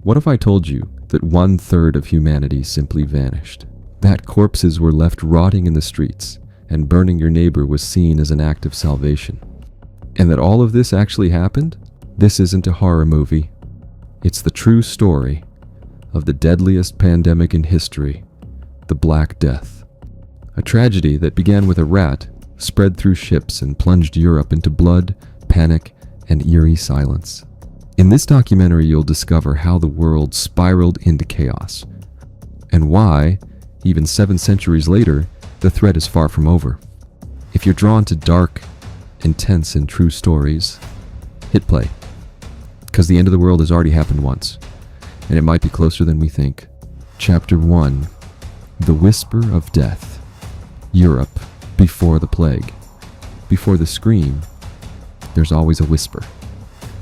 What if I told you that 1/3 of humanity simply vanished? That corpses were left rotting in the streets, and burning your neighbor was seen as an act of salvation? And that all of this actually happened? This isn't a horror movie. It's the true story of the deadliest pandemic in history, the Black Death. A tragedy that began with a rat, spread through ships, and plunged Europe into blood, panic, and eerie silence. In this documentary, you'll discover how the world spiraled into chaos, and why, even 7 centuries later, the threat is far from over. If you're drawn to dark, intense, and true stories, hit play, because the end of the world has already happened once, and it might be closer than we think. Chapter 1: The Whisper of Death. Europe before the plague. Before the scream, there's always a whisper.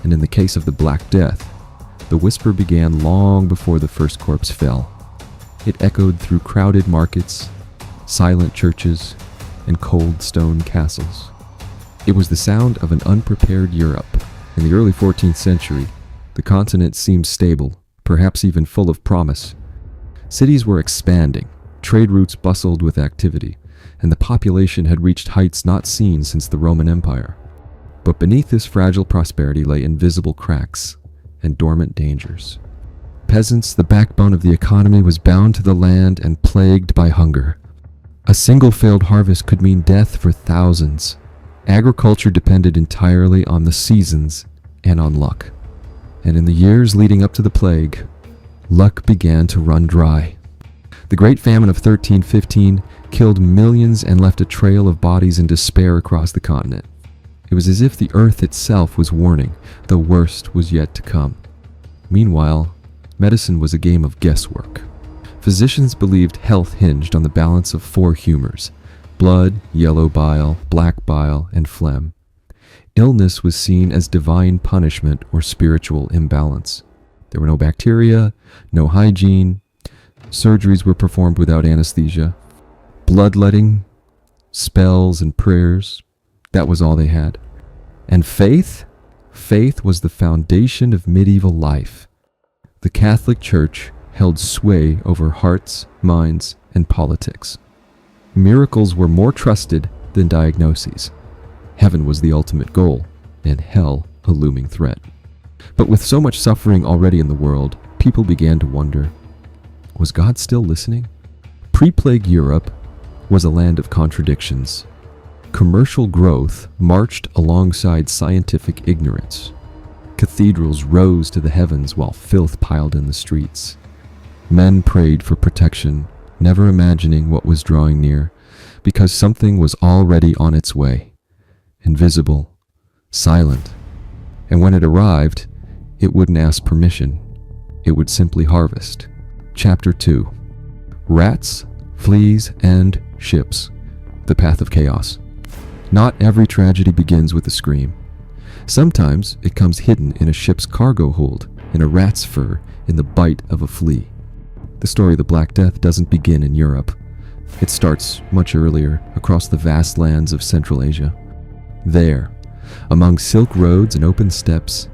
And in the case of the Black Death, the whisper began long before the first corpse fell. It echoed through crowded markets, silent churches, and cold stone castles. It was the sound of an unprepared Europe. In the early 14th century, the continent seemed stable, perhaps even full of promise. Cities were expanding, trade routes bustled with activity, and the population had reached heights not seen since the Roman Empire. But beneath this fragile prosperity lay invisible cracks and dormant dangers. Peasants, the backbone of the economy, was bound to the land and plagued by hunger. A single failed harvest could mean death for thousands. Agriculture depended entirely on the seasons and on luck. And in the years leading up to the plague, luck began to run dry. The Great Famine of 1315 killed millions and left a trail of bodies in despair across the continent. It was as if the earth itself was warning the worst was yet to come. Meanwhile, medicine was a game of guesswork. Physicians believed health hinged on the balance of 4 humors: blood, yellow bile, black bile, and phlegm. Illness was seen as divine punishment or spiritual imbalance. There were no bacteria, no hygiene. Surgeries were performed without anesthesia. Bloodletting, spells, and prayers, that was all they had. And faith? Faith was the foundation of medieval life. The Catholic Church held sway over hearts, minds, and politics. Miracles were more trusted than diagnoses. Heaven was the ultimate goal, and hell a looming threat. But with so much suffering already in the world, people began to wonder, was God still listening? Pre-plague Europe was a land of contradictions. Commercial growth marched alongside scientific ignorance. Cathedrals rose to the heavens while filth piled in the streets. Men prayed for protection, never imagining what was drawing near, because something was already on its way, invisible, silent. And when it arrived, it wouldn't ask permission. It would simply harvest. Chapter 2: Rats, Fleas, and Ships. The Path of Chaos. Not every tragedy begins with a scream. Sometimes it comes hidden in a ship's cargo hold, in a rat's fur, in the bite of a flea. The story of the Black Death doesn't begin in Europe. It starts much earlier, across the vast lands of Central Asia. There, among silk roads and open steppes,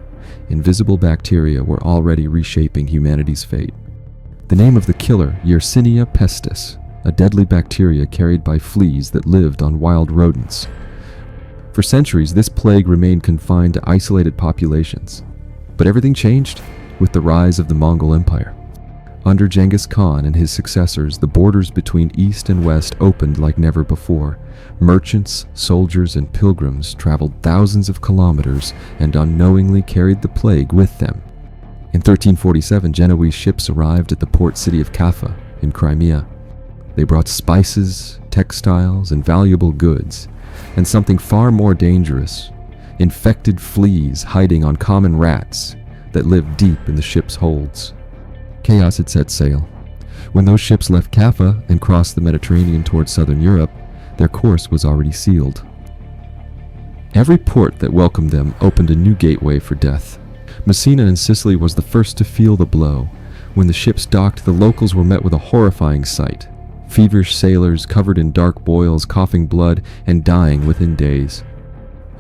invisible bacteria were already reshaping humanity's fate. The name of the killer, Yersinia pestis, a deadly bacteria carried by fleas that lived on wild rodents. For centuries, this plague remained confined to isolated populations. But everything changed with the rise of the Mongol Empire. Under Genghis Khan and his successors, the borders between East and West opened like never before. Merchants, soldiers, and pilgrims traveled thousands of kilometers and unknowingly carried the plague with them. In 1347, Genoese ships arrived at the port city of Kaffa in Crimea. They brought spices, textiles, and valuable goods, and something far more dangerous, infected fleas hiding on common rats that lived deep in the ship's holds. Chaos had set sail. When those ships left Kaffa and crossed the Mediterranean towards southern Europe, their course was already sealed. Every port that welcomed them opened a new gateway for death. Messina in Sicily was the first to feel the blow. When the ships docked, the locals were met with a horrifying sight. Feverish sailors covered in dark boils, coughing blood, and dying within days.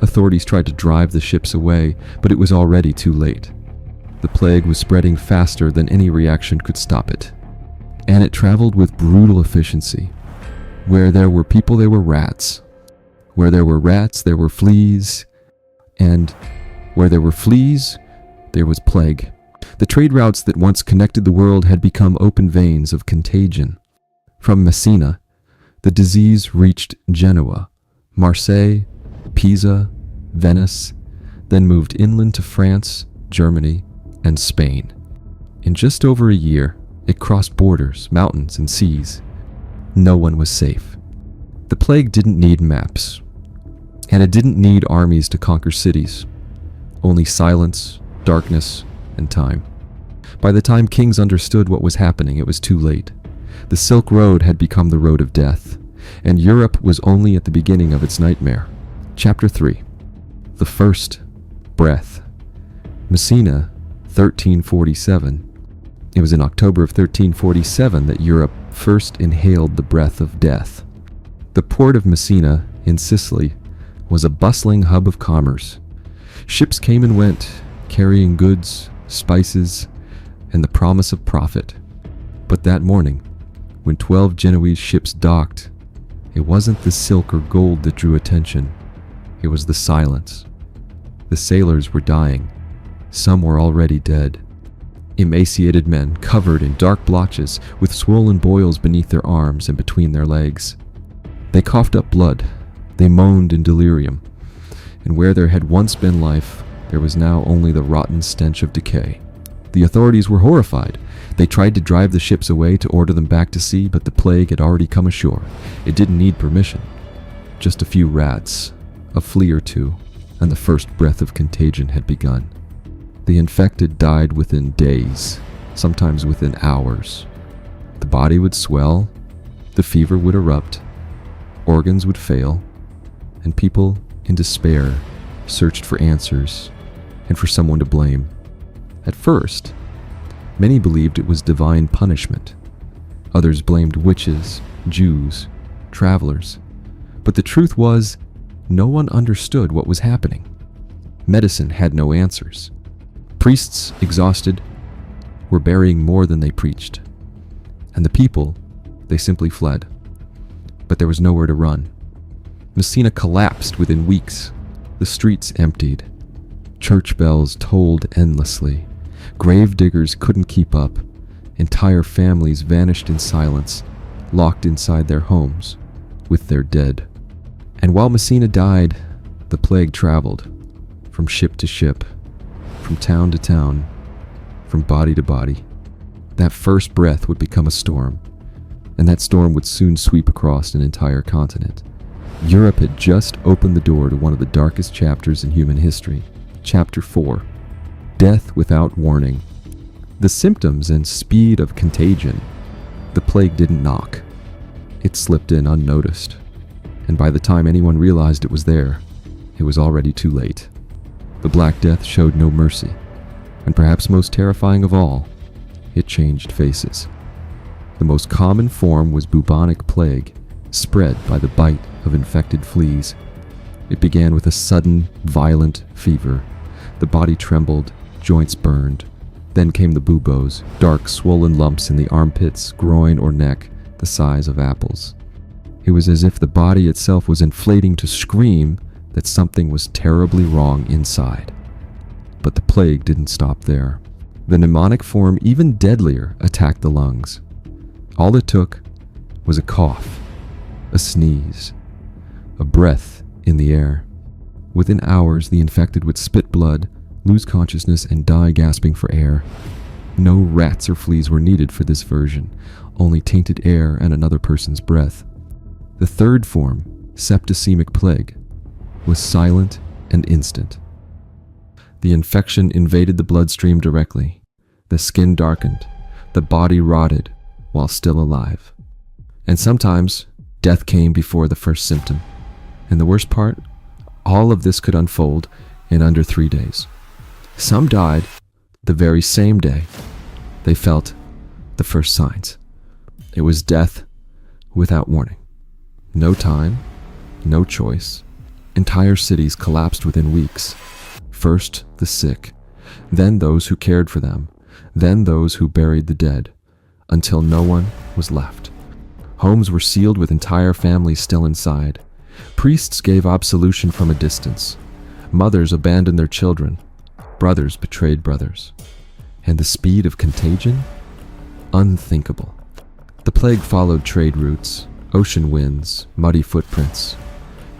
Authorities tried to drive the ships away, but it was already too late. The plague was spreading faster than any reaction could stop it, and it traveled with brutal efficiency. Where there were people, there were rats. Where there were rats, there were fleas. And where there were fleas, there was plague. The trade routes that once connected the world had become open veins of contagion. From Messina, the disease reached Genoa, Marseille, Pisa, Venice, then moved inland to France, Germany, and Spain. In just over a year, it crossed borders, mountains, and seas. No one was safe. The plague didn't need maps, and it didn't need armies to conquer cities. Only silence, darkness, and time. By the time kings understood what was happening, it was too late. The Silk Road had become the road of death, and Europe was only at the beginning of its nightmare. Chapter 3. The First Breath. Messina, 1347. It was in October of 1347 that Europe first inhaled the breath of death. The port of Messina, in Sicily, was a bustling hub of commerce. Ships came and went, carrying goods, spices, and the promise of profit. But that morning, when 12 Genoese ships docked, it wasn't the silk or gold that drew attention. It was the silence. The sailors were dying. Some were already dead. Emaciated men, covered in dark blotches, with swollen boils beneath their arms and between their legs. They coughed up blood. They moaned in delirium. And where there had once been life, there was now only the rotten stench of decay. The authorities were horrified. They tried to drive the ships away to order them back to sea, but the plague had already come ashore. It didn't need permission. Just a few rats, a flea or two, and the first breath of contagion had begun. The infected died within days, sometimes within hours. The body would swell, the fever would erupt, organs would fail, and people, in despair, searched for answers and for someone to blame. At first, many believed it was divine punishment. Others blamed witches, Jews, travelers. But the truth was, no one understood what was happening. Medicine had no answers. Priests, exhausted, were burying more than they preached. And the people, they simply fled. But there was nowhere to run. Messina collapsed within weeks. The streets emptied. Church bells tolled endlessly. Grave diggers couldn't keep up. Entire families vanished in silence, locked inside their homes, with their dead. And while Messina died, the plague traveled, from ship to ship, from town to town, from body to body. That first breath would become a storm, and that storm would soon sweep across an entire continent. Europe had just opened the door to one of the darkest chapters in human history. Chapter 4. Death without warning. The symptoms and speed of contagion. The plague didn't knock. It slipped in unnoticed. And by the time anyone realized it was there, it was already too late. The Black Death showed no mercy. And perhaps most terrifying of all, it changed faces. The most common form was bubonic plague, spread by the bite of infected fleas. It began with a sudden, violent fever. The body trembled, joints burned. Then came the buboes, dark, swollen lumps in the armpits, groin, or neck, the size of apples. It was as if the body itself was inflating to scream that something was terribly wrong inside. But the plague didn't stop there. The pneumonic form, even deadlier, attacked the lungs. All it took was a cough, a sneeze, a breath in the air. Within hours, the infected would spit blood, lose consciousness, and die gasping for air. No rats or fleas were needed for this version, only tainted air and another person's breath. The third form, septicemic plague, was silent and instant. The infection invaded the bloodstream directly. The skin darkened, the body rotted while still alive. And sometimes, death came before the first symptom. And the worst part, all of this could unfold in under 3 days. Some died the very same day they felt the first signs. It was death without warning. No time, no choice. Entire cities collapsed within weeks. First the sick, then those who cared for them, then those who buried the dead, until no one was left. Homes were sealed with entire families still inside. Priests gave absolution from a distance. Mothers abandoned their children. Brothers betrayed brothers. And the speed of contagion? Unthinkable. The plague followed trade routes, ocean winds, muddy footprints.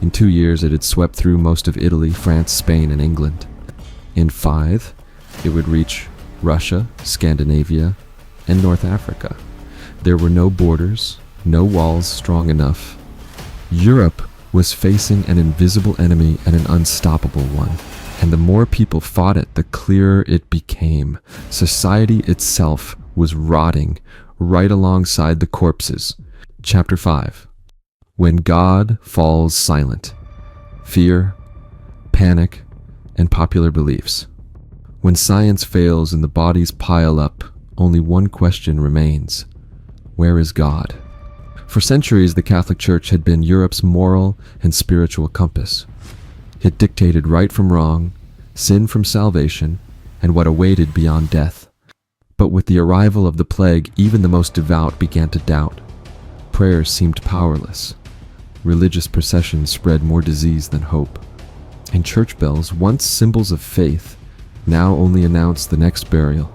In 2 years, it had swept through most of Italy, France, Spain, and England. In 5, it would reach Russia, Scandinavia, and North Africa. There were no borders, no walls strong enough. Europe was facing an invisible enemy and an unstoppable one. And the more people fought it, the clearer it became. Society itself was rotting right alongside the corpses. Chapter 5. When God falls silent. Fear, panic, and popular beliefs. When science fails and the bodies pile up, only one question remains. Where is God? For centuries, the Catholic Church had been Europe's moral and spiritual compass. It dictated right from wrong, sin from salvation, and what awaited beyond death. But with the arrival of the plague, even the most devout began to doubt. Prayers seemed powerless. Religious processions spread more disease than hope. And church bells, once symbols of faith, now only announced the next burial.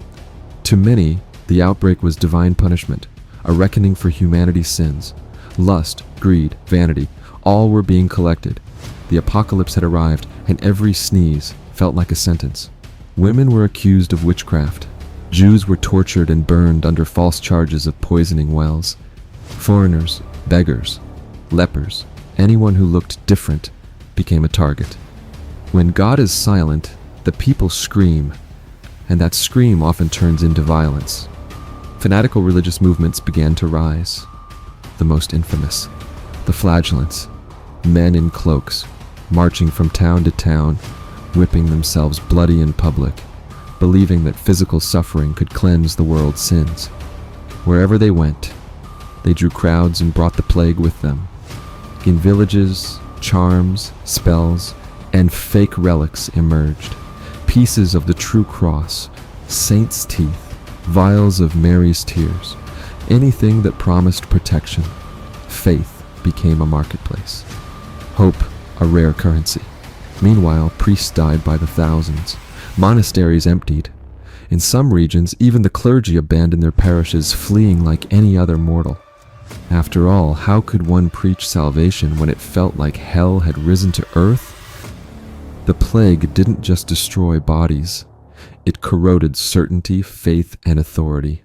To many, the outbreak was divine punishment, a reckoning for humanity's sins. Lust, greed, vanity, all were being collected. The apocalypse had arrived, and every sneeze felt like a sentence. Women were accused of witchcraft. Jews were tortured and burned under false charges of poisoning wells. Foreigners, beggars, lepers, anyone who looked different became a target. When God is silent, the people scream, and that scream often turns into violence. Fanatical religious movements began to rise. The most infamous, the flagellants, men in cloaks, marching from town to town, whipping themselves bloody in public, believing that physical suffering could cleanse the world's sins. Wherever they went, they drew crowds and brought the plague with them. In villages, charms, spells, and fake relics emerged. Pieces of the true cross, saints' teeth, vials of Mary's tears, anything that promised protection. Faith became a marketplace. Hope, a rare currency. Meanwhile, priests died by the thousands. Monasteries emptied. In some regions, even the clergy abandoned their parishes, fleeing like any other mortal. After all, how could one preach salvation when it felt like hell had risen to earth? The plague didn't just destroy bodies. It corroded certainty, faith, and authority.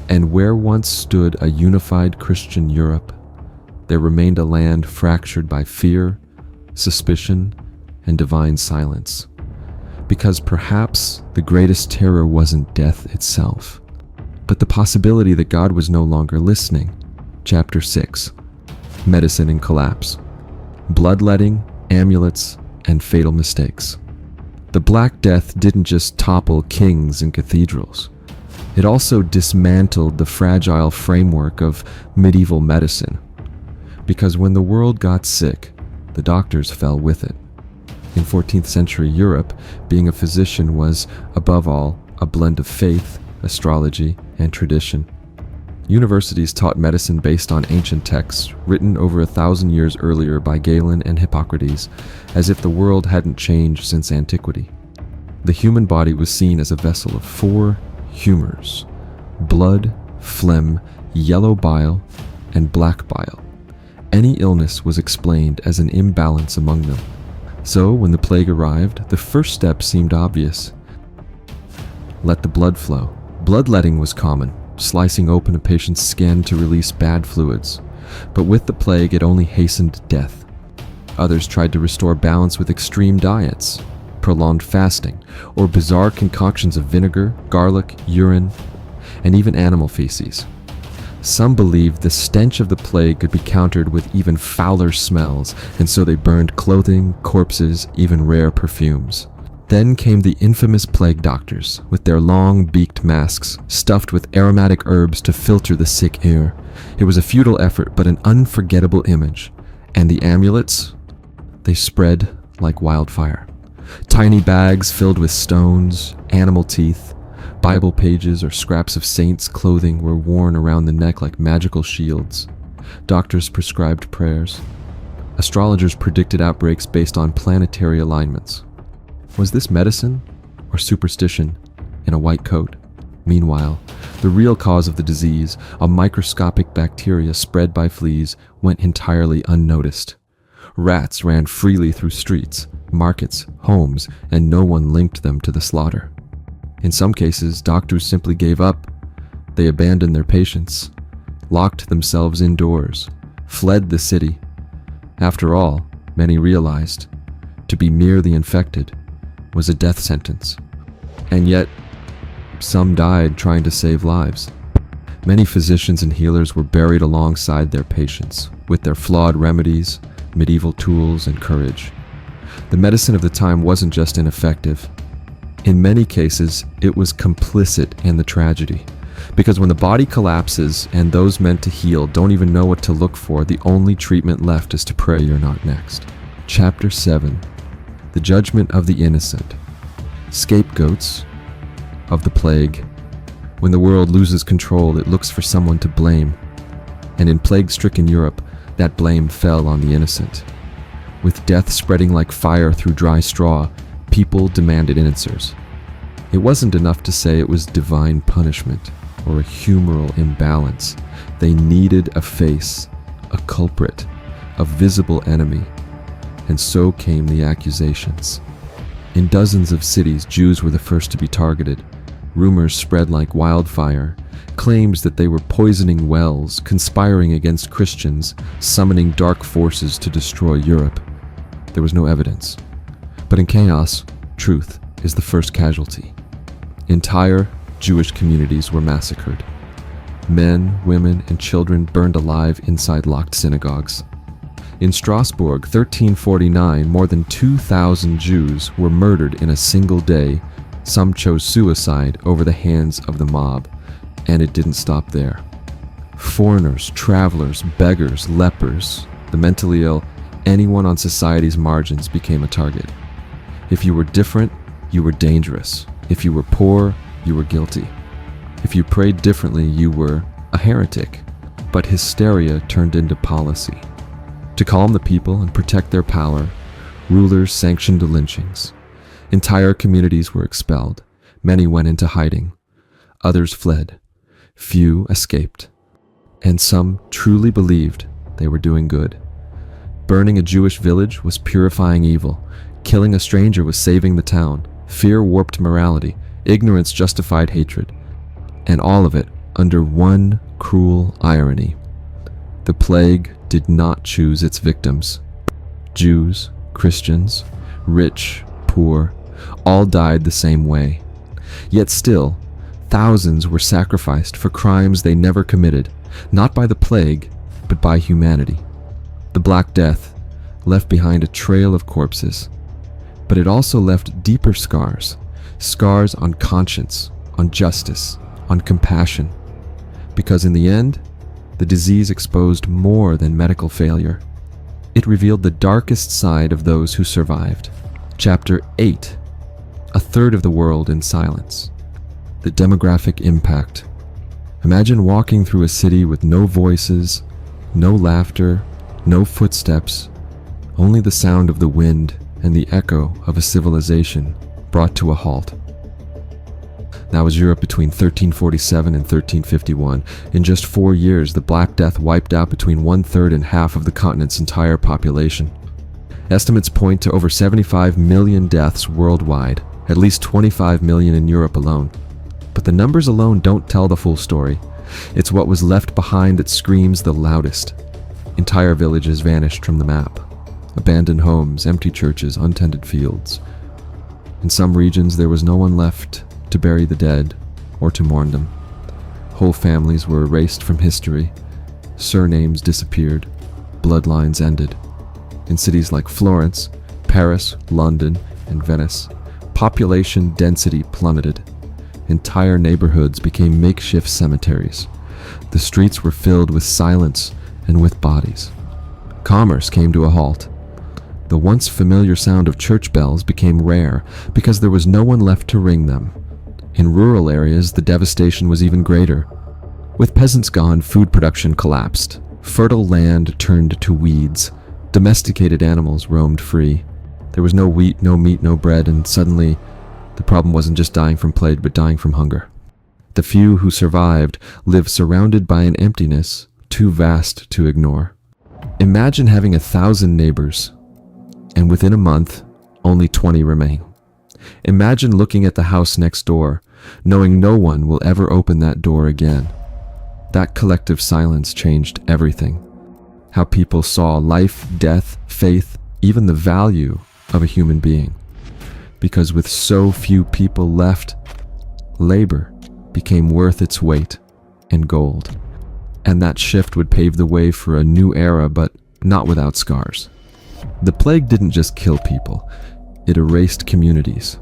And where once stood a unified Christian Europe, there remained a land fractured by fear, suspicion, and divine silence. Because perhaps the greatest terror wasn't death itself, but the possibility that God was no longer listening. Chapter 6. Medicine in Collapse. Bloodletting, amulets, and fatal mistakes. The Black Death didn't just topple kings and cathedrals. It also dismantled the fragile framework of medieval medicine. Because when the world got sick, the doctors fell with it. In 14th century Europe, being a physician was, above all, a blend of faith, astrology, and tradition. Universities taught medicine based on ancient texts written over 1,000 years earlier by Galen and Hippocrates, as if the world hadn't changed since antiquity. The human body was seen as a vessel of 4 humors: blood, phlegm, yellow bile, and black bile. Any illness was explained as an imbalance among them. So, when the plague arrived, the first step seemed obvious. Let the blood flow. Bloodletting was common, slicing open a patient's skin to release bad fluids. But with the plague, it only hastened death. Others tried to restore balance with extreme diets, prolonged fasting, or bizarre concoctions of vinegar, garlic, urine, and even animal feces. Some believed the stench of the plague could be countered with even fouler smells, and so they burned clothing, corpses, even rare perfumes. Then came the infamous plague doctors, with their long, beaked masks, stuffed with aromatic herbs to filter the sick air. It was a futile effort, but an unforgettable image. And the amulets? They spread like wildfire. Tiny bags filled with stones, animal teeth, Bible pages, or scraps of saints' clothing were worn around the neck like magical shields. Doctors prescribed prayers. Astrologers predicted outbreaks based on planetary alignments. Was this medicine or superstition in a white coat? Meanwhile, the real cause of the disease, a microscopic bacteria spread by fleas, went entirely unnoticed. Rats ran freely through streets, markets, homes, and no one linked them to the slaughter. In some cases, doctors simply gave up. They abandoned their patients, locked themselves indoors, fled the city. After all, many realized, to be merely infected was a death sentence. And yet, some died trying to save lives. Many physicians and healers were buried alongside their patients, with their flawed remedies, medieval tools, and courage. The medicine of the time wasn't just ineffective. In many cases, it was complicit in the tragedy. Because when the body collapses and those meant to heal don't even know what to look for, the only treatment left is to pray you're not next. Chapter 7. The Judgment of the Innocent. Scapegoats of the plague. When the world loses control, it looks for someone to blame. And in plague-stricken Europe, that blame fell on the innocent. With death spreading like fire through dry straw, people demanded answers. It wasn't enough to say it was divine punishment or a humoral imbalance. They needed a face, a culprit, a visible enemy. And so came the accusations. In dozens of cities, Jews were the first to be targeted. Rumors spread like wildfire, claims that they were poisoning wells, conspiring against Christians, summoning dark forces to destroy Europe. There was no evidence. But in chaos, truth is the first casualty. Entire Jewish communities were massacred. Men, women, and children burned alive inside locked synagogues. In Strasbourg, 1349, more than 2,000 Jews were murdered in a single day. Some chose suicide over the hands of the mob, and it didn't stop there. Foreigners, travelers, beggars, lepers, the mentally ill, anyone on society's margins became a target. If you were different, you were dangerous. If you were poor, you were guilty. If you prayed differently, you were a heretic. But hysteria turned into policy. To calm the people and protect their power, rulers sanctioned the lynchings. Entire communities were expelled. Many went into hiding. Others fled. Few escaped. And some truly believed they were doing good. Burning a Jewish village was purifying evil. Killing a stranger was saving the town. Fear warped morality. Ignorance justified hatred. And all of it under one cruel irony. The plague did not choose its victims. Jews, Christians, rich, poor, all died the same way. Yet still, thousands were sacrificed for crimes they never committed, not by the plague, but by humanity. The Black Death left behind a trail of corpses, but it also left deeper scars, scars on conscience, on justice, on compassion. Because in the end, the disease exposed more than medical failure. It revealed the darkest side of those who survived. Chapter 8. A third of the world in silence. The demographic impact. Imagine walking through a city with no voices, no laughter, no footsteps, only the sound of the wind and the echo of a civilization brought to a halt. That was Europe between 1347 and 1351. In just 4 years, the Black Death wiped out between 1/3 and half of the continent's entire population. Estimates point to over 75 million deaths worldwide, at least 25 million in Europe alone. But the numbers alone don't tell the full story. It's what was left behind that screams the loudest. Entire villages vanished from the map. Abandoned homes, empty churches, untended fields. In some regions, there was no one left to bury the dead or to mourn them. Whole families were erased from history. Surnames disappeared. Bloodlines ended. In cities like Florence, Paris, London, and Venice, population density plummeted. Entire neighborhoods became makeshift cemeteries. The streets were filled with silence and with bodies. Commerce came to a halt. The once familiar sound of church bells became rare because there was no one left to ring them. In rural areas, the devastation was even greater. With peasants gone, food production collapsed. Fertile land turned to weeds. Domesticated animals roamed free. There was no wheat, no meat, no bread, and suddenly, the problem wasn't just dying from plague, but dying from hunger. The few who survived lived surrounded by an emptiness too vast to ignore. Imagine having 1,000 neighbors, and within a month, only 20 remain. Imagine looking at the house next door, knowing no one will ever open that door again. That collective silence changed everything. How people saw life, death, faith, even the value of a human being. Because with so few people left, labor became worth its weight in gold. And that shift would pave the way for a new era, but not without scars. The plague didn't just kill people, it erased communities.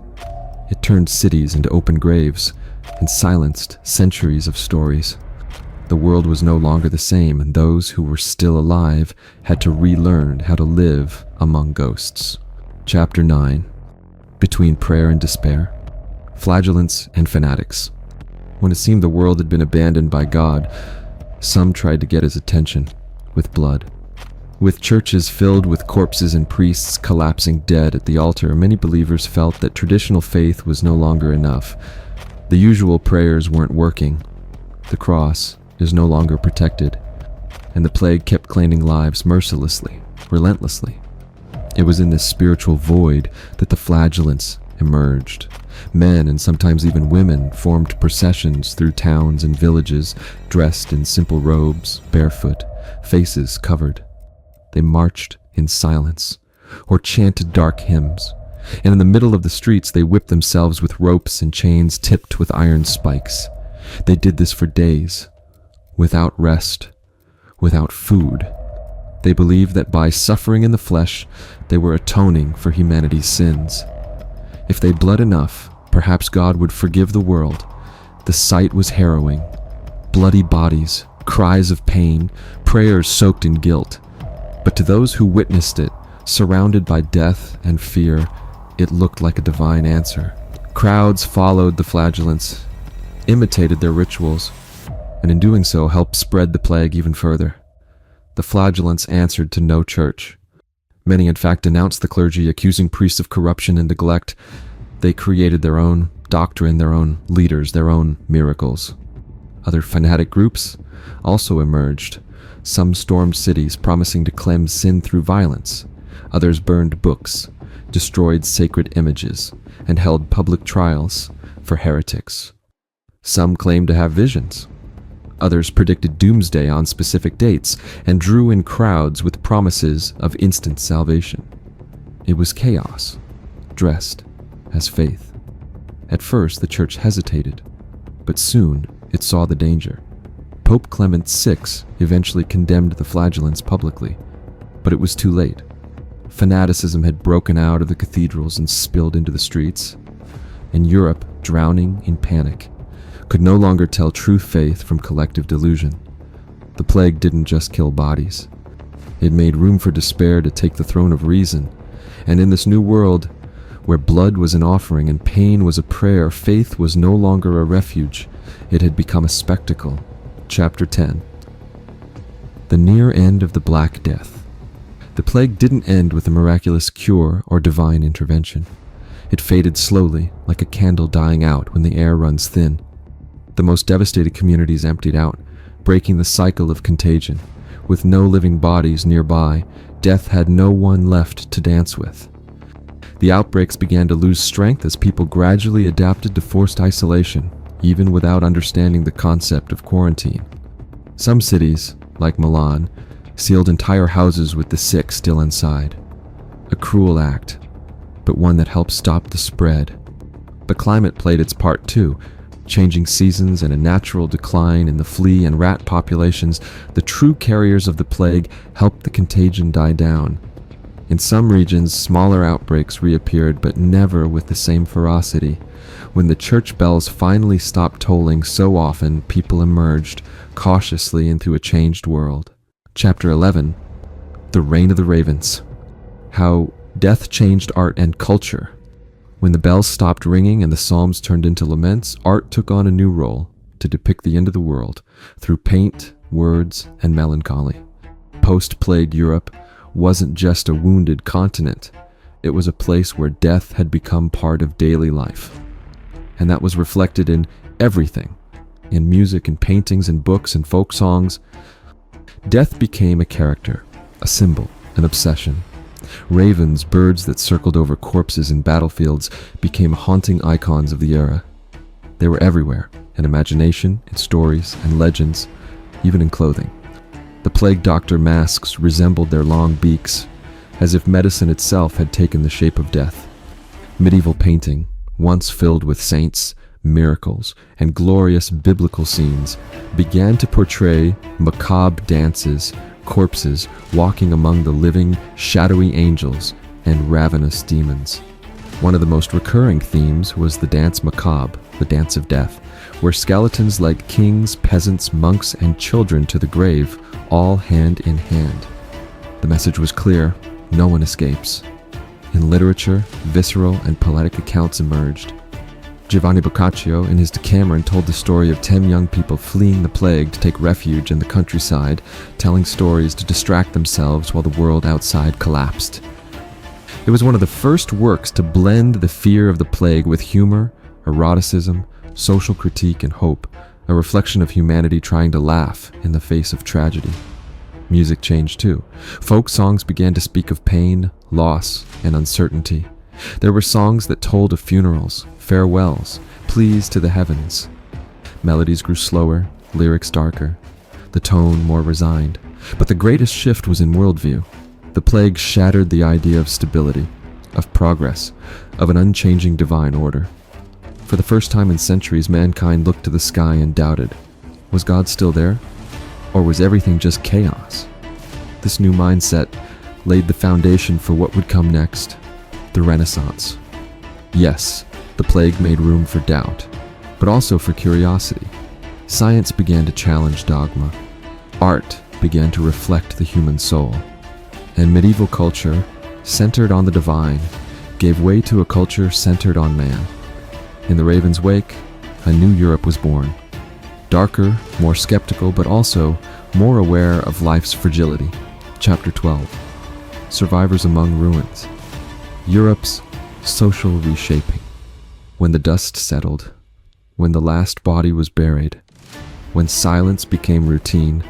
It turned cities into open graves and silenced centuries of stories. The world was no longer the same, and those who were still alive had to relearn how to live among ghosts. Chapter 9. Between Prayer and Despair. Flagellants and Fanatics. When it seemed the world had been abandoned by God, some tried to get his attention with blood. With churches filled with corpses and priests collapsing dead at the altar, many believers felt that traditional faith was no longer enough. The usual prayers weren't working. The cross is no longer protected, and the plague kept claiming lives mercilessly, relentlessly. It was in this spiritual void that the flagellants emerged. Men, and sometimes even women, formed processions through towns and villages, dressed in simple robes, barefoot, faces covered. They marched in silence, or chanted dark hymns, and in the middle of the streets they whipped themselves with ropes and chains tipped with iron spikes. They did this for days, without rest, without food. They believed that by suffering in the flesh, they were atoning for humanity's sins. If they bled enough, perhaps God would forgive the world. The sight was harrowing. Bloody bodies, cries of pain, prayers soaked in guilt. But to those who witnessed it, surrounded by death and fear, it looked like a divine answer. Crowds followed the flagellants, imitated their rituals, and in doing so helped spread the plague even further. The flagellants answered to no church. Many in fact denounced the clergy, accusing priests of corruption and neglect. They created their own doctrine, their own leaders, their own miracles. Other fanatic groups also emerged. Some stormed cities, promising to cleanse sin through violence. Others burned books, destroyed sacred images, and held public trials for heretics. Some claimed to have visions. Others predicted doomsday on specific dates and drew in crowds with promises of instant salvation. It was chaos, dressed as faith. At first, the church hesitated, but soon it saw the danger. Pope Clement VI eventually condemned the flagellants publicly, but it was too late. Fanaticism had broken out of the cathedrals and spilled into the streets, and Europe, drowning in panic, could no longer tell true faith from collective delusion. The plague didn't just kill bodies. It made room for despair to take the throne of reason, and in this new world, where blood was an offering and pain was a prayer, faith was no longer a refuge. It had become a spectacle. Chapter 10. The near end of the Black Death. The plague didn't end with a miraculous cure or divine intervention. It faded slowly, like a candle dying out when the air runs thin. The most devastated communities emptied out, breaking the cycle of contagion. With no living bodies nearby, death had no one left to dance with. The outbreaks began to lose strength as people gradually adapted to forced isolation, even without understanding the concept of quarantine. Some cities, like Milan, sealed entire houses with the sick still inside. A cruel act, but one that helped stop the spread. But climate played its part too. Changing seasons and a natural decline in the flea and rat populations, the true carriers of the plague helped the contagion die down. In some regions, smaller outbreaks reappeared, but never with the same ferocity. When the church bells finally stopped tolling so often, people emerged cautiously into a changed world. Chapter 11. The Reign of the Ravens. How Death changed art and culture. When the bells stopped ringing and the psalms turned into laments, art took on a new role to depict the end of the world through paint, words, and melancholy. Post-plague Europe wasn't just a wounded continent. It was a place where death had become part of daily life. And that was reflected in everything, in music and paintings and books and folk songs. Death became a character, a symbol, an obsession. Ravens, birds that circled over corpses in battlefields, became haunting icons of the era. They were everywhere, in imagination, in stories and legends, even in clothing. The plague doctor masks resembled their long beaks, as if medicine itself had taken the shape of death. Medieval painting, once filled with saints, miracles, and glorious biblical scenes, began to portray macabre dances, corpses walking among the living, shadowy angels and ravenous demons. One of the most recurring themes was the dance macabre, the dance of death, where skeletons led kings, peasants, monks, and children to the grave, all hand in hand. The message was clear: no one escapes. In literature, visceral and poetic accounts emerged. Giovanni Boccaccio, in his Decameron, told the story of 10 young people fleeing the plague to take refuge in the countryside, telling stories to distract themselves while the world outside collapsed. It was one of the first works to blend the fear of the plague with humor, eroticism, social critique, and hope, a reflection of humanity trying to laugh in the face of tragedy. Music changed too. Folk songs began to speak of pain, loss, and uncertainty. There were songs that told of funerals, farewells, pleas to the heavens. Melodies grew slower, lyrics darker, the tone more resigned. But the greatest shift was in worldview. The plague shattered the idea of stability, of progress, of an unchanging divine order. For the first time in centuries, mankind looked to the sky and doubted. Was God still there? Or was everything just chaos? This new mindset laid the foundation for what would come next. The Renaissance. Yes, the plague made room for doubt, but also for curiosity. Science began to challenge dogma. Art began to reflect the human soul. And medieval culture, centered on the divine, gave way to a culture centered on man. In the Raven's wake, a new Europe was born. Darker, more skeptical, but also more aware of life's fragility. Chapter 12. Survivors among ruins. Europe's social reshaping. When the dust settled, when the last body was buried, when silence became routine,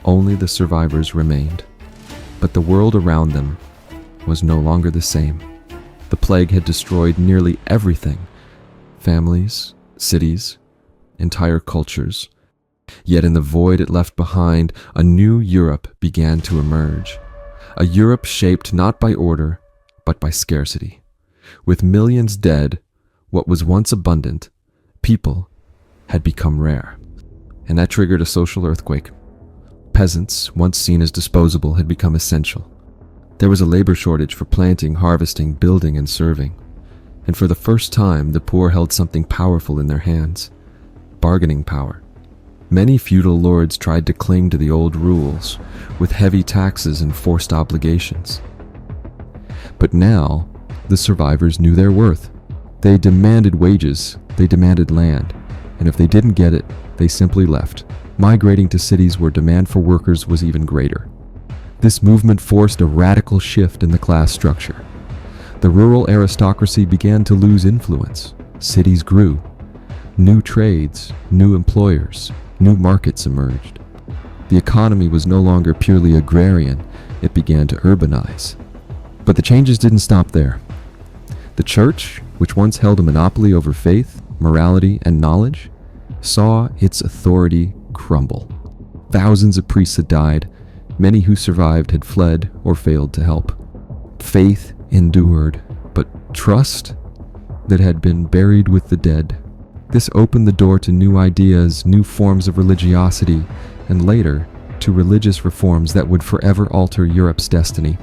only the survivors remained. But the world around them was no longer the same. The plague had destroyed nearly everything: families, cities, entire cultures. Yet in the void it left behind, a new Europe began to emerge. A Europe shaped not by order, but by scarcity. With millions dead, what was once abundant, people, had become rare. And that triggered a social earthquake. Peasants, once seen as disposable, had become essential. There was a labor shortage for planting, harvesting, building, and serving. And for the first time, the poor held something powerful in their hands: bargaining power. Many feudal lords tried to cling to the old rules, with heavy taxes and forced obligations. But now, the survivors knew their worth. They demanded wages, they demanded land, and if they didn't get it, they simply left, migrating to cities where demand for workers was even greater. This movement forced a radical shift in the class structure. The rural aristocracy began to lose influence. Cities grew. New trades, new employers, new markets emerged. The economy was no longer purely agrarian, it began to urbanize. But the changes didn't stop there. The church, which once held a monopoly over faith, morality, and knowledge, saw its authority crumble. Thousands of priests had died. Many who survived had fled or failed to help. Faith endured, but trust that had been buried with the dead. This opened the door to new ideas, new forms of religiosity, and later, to religious reforms that would forever alter Europe's destiny.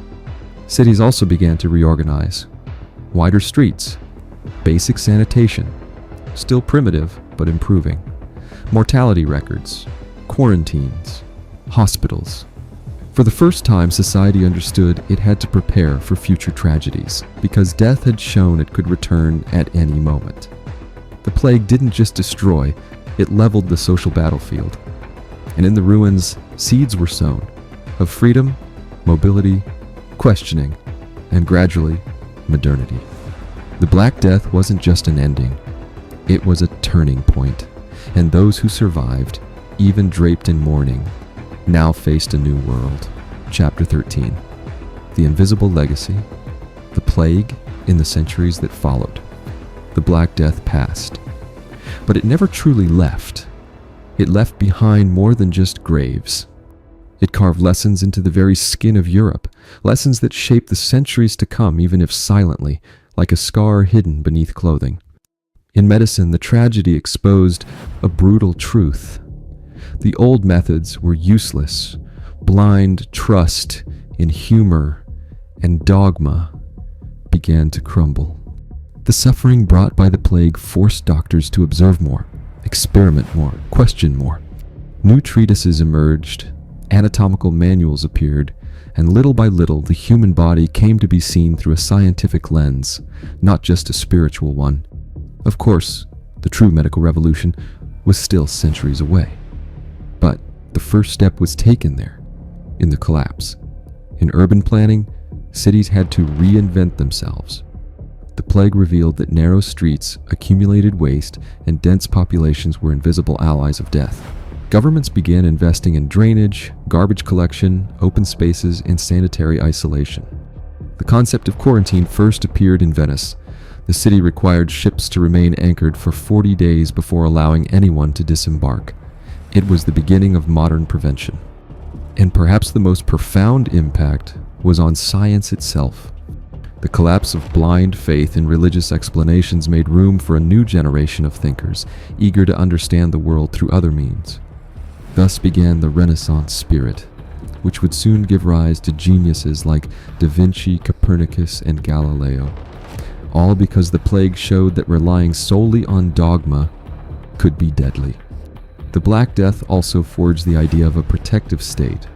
Cities also began to reorganize. Wider streets, basic sanitation, still primitive but improving, mortality records, quarantines, hospitals. For the first time, society understood it had to prepare for future tragedies, because death had shown it could return at any moment. The plague didn't just destroy, it leveled the social battlefield. And in the ruins, seeds were sown of freedom, mobility, questioning, and gradually, modernity. The Black Death wasn't just an ending, it was a turning point, and those who survived, even draped in mourning, now faced a new world. Chapter 13. The Invisible Legacy. The Plague in the centuries that followed. The Black Death passed. But it never truly left. It left behind more than just graves. It carved lessons into the very skin of Europe, lessons that shaped the centuries to come, even if silently, like a scar hidden beneath clothing. In medicine, the tragedy exposed a brutal truth. The old methods were useless. Blind trust in humor and dogma began to crumble. The suffering brought by the plague forced doctors to observe more, experiment more, question more. New treatises emerged, anatomical manuals appeared, and little by little the human body came to be seen through a scientific lens, not just a spiritual one. Of course, the true medical revolution was still centuries away. But the first step was taken there, in the collapse. In urban planning, cities had to reinvent themselves. The plague revealed that narrow streets, accumulated waste, and dense populations were invisible allies of death. Governments began investing in drainage, garbage collection, open spaces, and sanitary isolation. The concept of quarantine first appeared in Venice. The city required ships to remain anchored for 40 days before allowing anyone to disembark. It was the beginning of modern prevention. And perhaps the most profound impact was on science itself. The collapse of blind faith in religious explanations made room for a new generation of thinkers, eager to understand the world through other means. Thus began the Renaissance spirit, which would soon give rise to geniuses like Da Vinci, Copernicus, and Galileo. All because the plague showed that relying solely on dogma could be deadly. The Black Death also forged the idea of a protective state.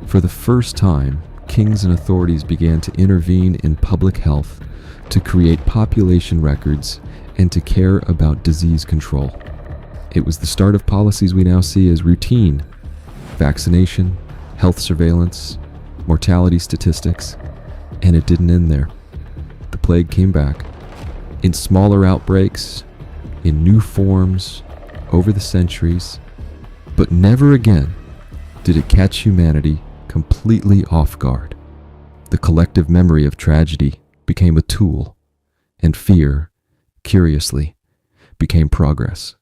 For the first time, kings and authorities began to intervene in public health, to create population records, and to care about disease control. It was the start of policies we now see as routine: vaccination, health surveillance, mortality statistics, and it didn't end there. The plague came back, in smaller outbreaks, in new forms, over the centuries, but never again did it catch humanity completely off guard. The collective memory of tragedy became a tool, and fear, curiously, became progress.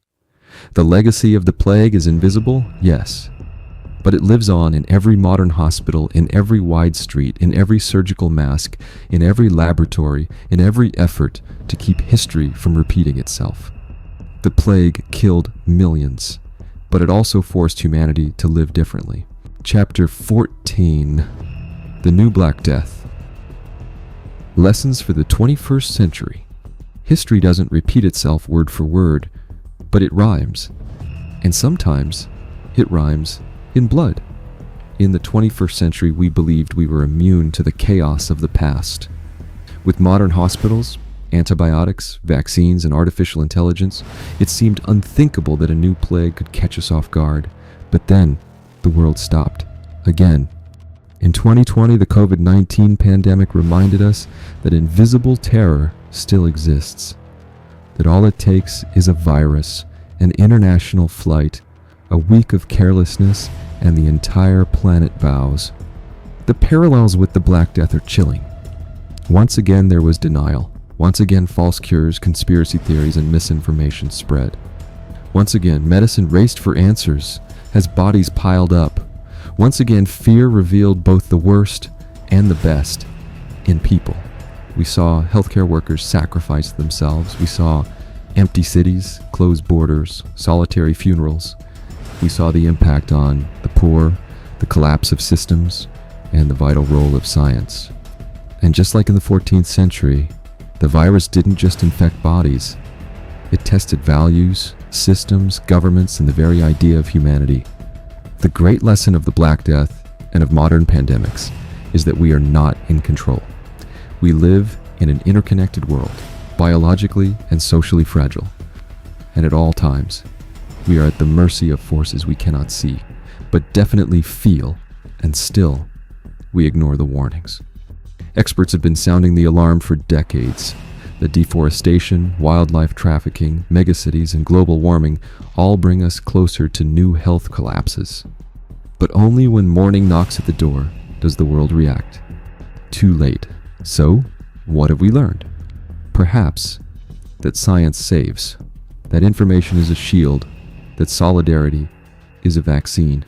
The legacy of the plague is invisible, yes, but it lives on in every modern hospital, in every wide street, in every surgical mask, in every laboratory, in every effort to keep history from repeating itself. The plague killed millions, but it also forced humanity to live differently. Chapter 14. The New Black Death. Lessons for the 21st century. History doesn't repeat itself word for word, but it rhymes. And sometimes it rhymes in blood. In the 21st century, we believed we were immune to the chaos of the past. With modern hospitals, antibiotics, vaccines, and artificial intelligence, it seemed unthinkable that a new plague could catch us off guard. But then, the world stopped. Again. In 2020, the COVID-19 pandemic reminded us that invisible terror still exists. That all it takes is a virus, an international flight, a week of carelessness, and the entire planet bows. The parallels with the Black Death are chilling. Once again, there was denial. Once again, false cures, conspiracy theories, and misinformation spread. Once again, medicine raced for answers as bodies piled up. Once again, fear revealed both the worst and the best in people. We saw healthcare workers sacrifice themselves. We saw empty cities, closed borders, solitary funerals. We saw the impact on the poor, the collapse of systems, and the vital role of science. And just like in the 14th century, the virus didn't just infect bodies. It tested values, systems, governments, and the very idea of humanity. The great lesson of the Black Death and of modern pandemics is that we are not in control. We live in an interconnected world, biologically and socially fragile. And at all times, we are at the mercy of forces we cannot see, but definitely feel, and still, we ignore the warnings. Experts have been sounding the alarm for decades. The deforestation, wildlife trafficking, megacities, and global warming all bring us closer to new health collapses. But only when morning knocks at the door does the world react. Too late. So, what have we learned? Perhaps that science saves, that information is a shield, that solidarity is a vaccine,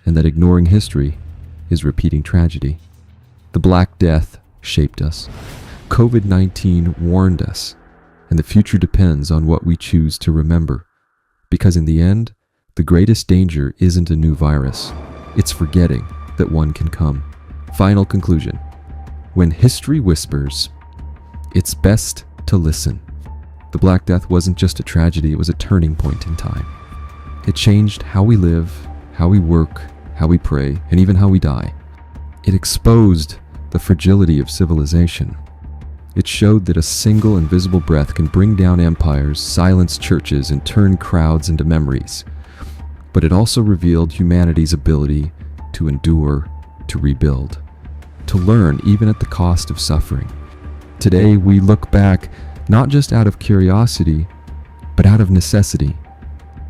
and that ignoring history is repeating tragedy. The Black Death shaped us. COVID-19 warned us, and the future depends on what we choose to remember. Because in the end, the greatest danger isn't a new virus. It's forgetting that one can come. Final conclusion. When history whispers, it's best to listen. The Black Death wasn't just a tragedy, it was a turning point in time. It changed how we live, how we work, how we pray, and even how we die. It exposed the fragility of civilization. It showed that a single invisible breath can bring down empires, silence churches, and turn crowds into memories. But it also revealed humanity's ability to endure, to rebuild, to learn even at the cost of suffering. Today, we look back not just out of curiosity, but out of necessity,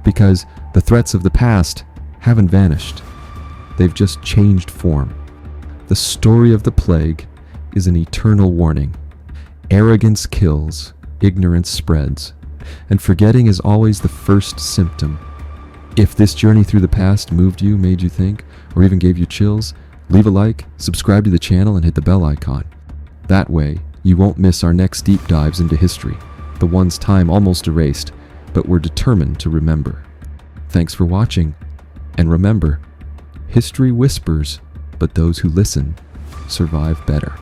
because the threats of the past haven't vanished. They've just changed form. The story of the plague is an eternal warning. Arrogance kills, ignorance spreads, and forgetting is always the first symptom. If this journey through the past moved you, made you think, or even gave you chills, leave a like, subscribe to the channel, and hit the bell icon. That way, you won't miss our next deep dives into history, the ones time almost erased, but we're determined to remember. Thanks for watching, and remember, history whispers, but those who listen survive better.